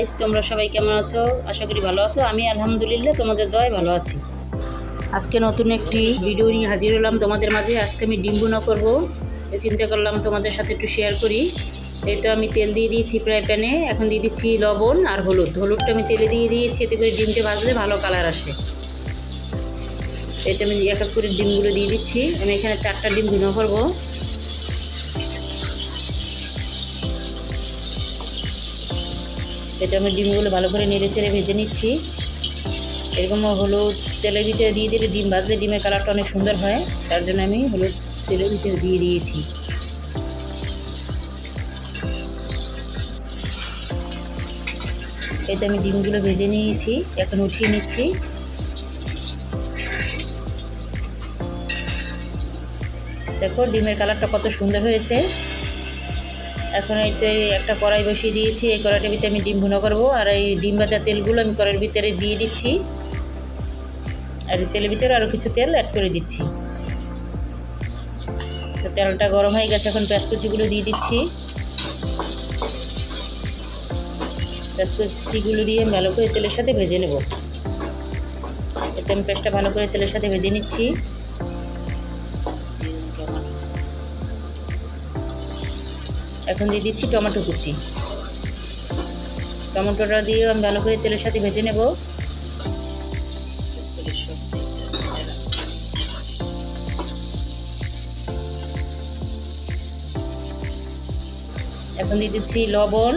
Guys, তোমরা সবাই কেমন আছো? আশা করি ভালো আছো। আমি আলহামদুলিল্লাহ তোমাদের দয়ায় ভালো আছি। আজকে নতুন একটি ভিডিও নিয়ে হাজির হলাম তোমাদের মাঝে। আজকে আমি ডিম ভুনা করবো, চিন্তা করলাম তোমাদের সাথে একটু শেয়ার করি। এই তো আমি তেল দিয়ে দিয়েছি ফ্রাই প্যানে। এখন দিয়ে দিচ্ছি লবণ আর হলুদটা আমি তেলে দিয়ে দিয়েছি, এতে করে ডিমটা ভাজলে ভালো কালার আসে। এতে আমি এক এক করে ডিমগুলো দিয়ে দিচ্ছি। আমি এখানে 4টা ডিম ভুনা করবো। এতে আমি ডিমগুলো ভালো করে নেড়ে চেড়ে ভেজে নিচ্ছি। এরকম হলুদ তেলের ভিতরে দিয়ে দিলে ডিম ভাজলে ডিমের কালারটা অনেক সুন্দর হয়, তার জন্য আমি হলুদ তেলের ভিতরে দিয়ে দিয়েছি। এতে আমি ডিমগুলো ভেজে নিয়েছি, এখন উঠিয়ে নিচ্ছি। দেখো ডিমের কালারটা কত সুন্দর হয়েছে। এখন এইতে একটা কড়াই বসিয়ে দিয়েছি। এই কড়াইটার ভিতরে আমি ডিম ভুনা করবো, আর এই ডিম ভাজা তেলগুলো আমি কড়াইয়ের ভিতরে দিয়ে দিচ্ছি। আর এই তেলের ভিতরে আরও কিছু তেল অ্যাড করে দিচ্ছি। তো তেলটা গরম হয়ে গেছে, এখন পেঁয়াজ কুচিগুলো দিয়ে দিচ্ছি। পেঁয়াজ কুচিগুলো দিয়ে ভালো করে তেলের সাথে ভেজে নেব। এতে আমি পেঁয়াজটা ভালো করে তেলের সাথে ভেজে নিচ্ছি। এখন দিয়ে দিচ্ছি টমেটো কুচি। টমেটোটা দিয়ে আমি ভালো করে তেলের সাথে ভেজে নেব। এখন দিয়ে দিচ্ছি লবণ,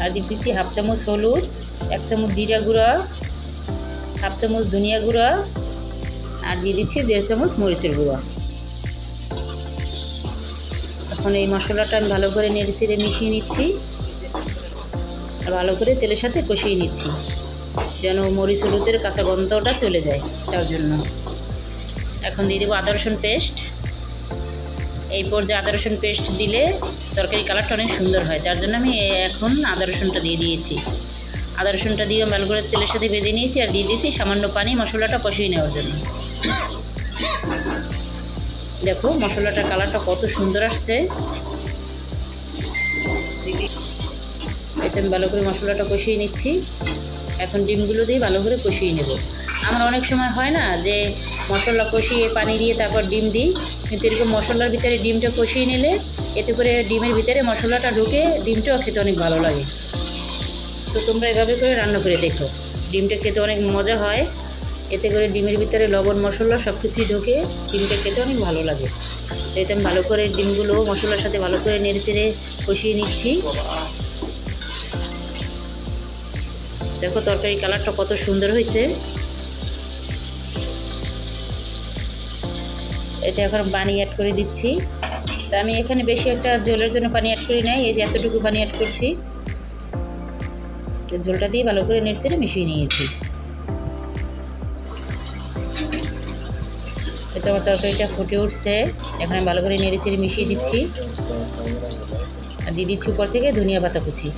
আর দিয়ে দিচ্ছি হাফ চামচ হলুদ, 1 চামচ জিরা গুঁড়া, হাফ চামচ ধনিয়া গুঁড়া, আর দিয়ে দিচ্ছি 1.5 চামচ মরিচের গুঁড়া। এখন এই মশলাটা আমি ভালো করে নেড়ে চেড়ে মিশিয়ে নিচ্ছি, আর ভালো করে তেলের সাথে কষিয়ে নিচ্ছি, যেন মরিচ হলুদের কাঁচা গন্ধটা চলে যায়, তার জন্য। এখন দিয়ে দেবো আদা রসুন পেস্ট। এই পর্যায়ে আদা রসুন পেস্ট দিলে তরকারি কালারটা অনেক সুন্দর হয়, তার জন্য আমি এখন আদা রসুনটা দিয়ে দিয়েছি। আদা রসুনটা দিয়ে ভালো করে তেলের সাথে ভেজে নিয়েছি, আর দিয়ে দিয়েছি সামান্য পানি মশলাটা কষিয়ে নেওয়ার জন্য। দেখো মশলাটার কালারটা কত সুন্দর আসছে। এতে আমি ভালো করে মশলাটা কষিয়ে নিচ্ছি। এখন ডিমগুলো দিয়ে ভালো করে কষিয়ে নেব। আমরা অনেক সময় হয় না যে মশলা কষিয়ে পানি দিয়ে তারপর ডিম দিই, কিন্তু এরকম মশলার ভিতরে ডিমটা কষিয়ে নিলে এতে করে ডিমের ভিতরে মশলাটা ঢুকে ডিমটাও খেতে অনেক ভালো লাগে। তো তোমরা এভাবে করে রান্না করে দেখো, ডিমটা খেতে অনেক মজা হয়। এতে করে ডিমের ভিতরে লবণ মশলা সব কিছুই ঢোকে, ডিমটা খেতে অনেক ভালো লাগে। তো এতে আমি ভালো করে ডিমগুলো মশলার সাথে ভালো করে নেড়ে চেড়ে কষিয়ে নিচ্ছি। দেখো তরকারি কালারটা কত সুন্দর হয়েছে। এটা এখন পানি অ্যাড করে দিচ্ছি। তা আমি এখানে বেশি একটা ঝোলের জন্য পানি অ্যাড করি নাই, এই যে এতটুকু পানি অ্যাড করছি। ঝোলটা দিয়ে ভালো করে নেড়ে চেড়ে মিশিয়ে নিয়েছি। এটা আমার তরকারিটা ফুটে উঠছে, এখন আমি ভালো করে নেড়ে চেড়ে মিশিয়ে দিচ্ছি, আর দিয়ে দিচ্ছি উপর থেকে ধনিয়া পাতা কুচি।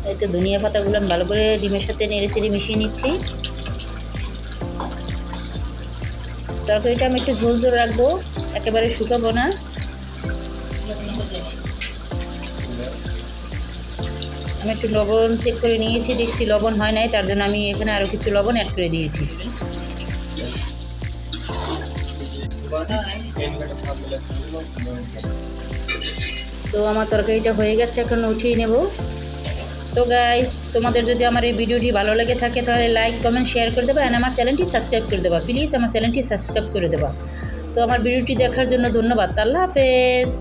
এই তো ধনিয়া পাতাগুলো আমি ভালো করে ডিমের সাথে নেড়ে চেড়ে মিশিয়ে নিচ্ছি। তরকারিটা আমি একটু ঝোল ঝোল রাখবো, একেবারে শুকাবো না। আমি একটু লবণ চেক করে নিয়েছি, দেখছি লবণ হয় নাই, তার জন্য আমি এখানে আরও কিছু লবণ অ্যাড করে দিয়েছি। তো আমার তরকারিটা হয়ে গেছে, এখন উঠিয়ে নেব। তো গাইস, তোমাদের যদি আমার এই ভিডিওটি ভালো লেগে থাকে তাহলে লাইক কমেন্ট শেয়ার করে দেবা, আর আমার চ্যানেলটি সাবস্ক্রাইব করে দেবা। প্লিজ আমার চ্যানেলটি সাবস্ক্রাইব করে দেবা। তো আমার ভিডিওটি দেখার জন্য ধন্যবাদ। আল্লাহ হাফেজ।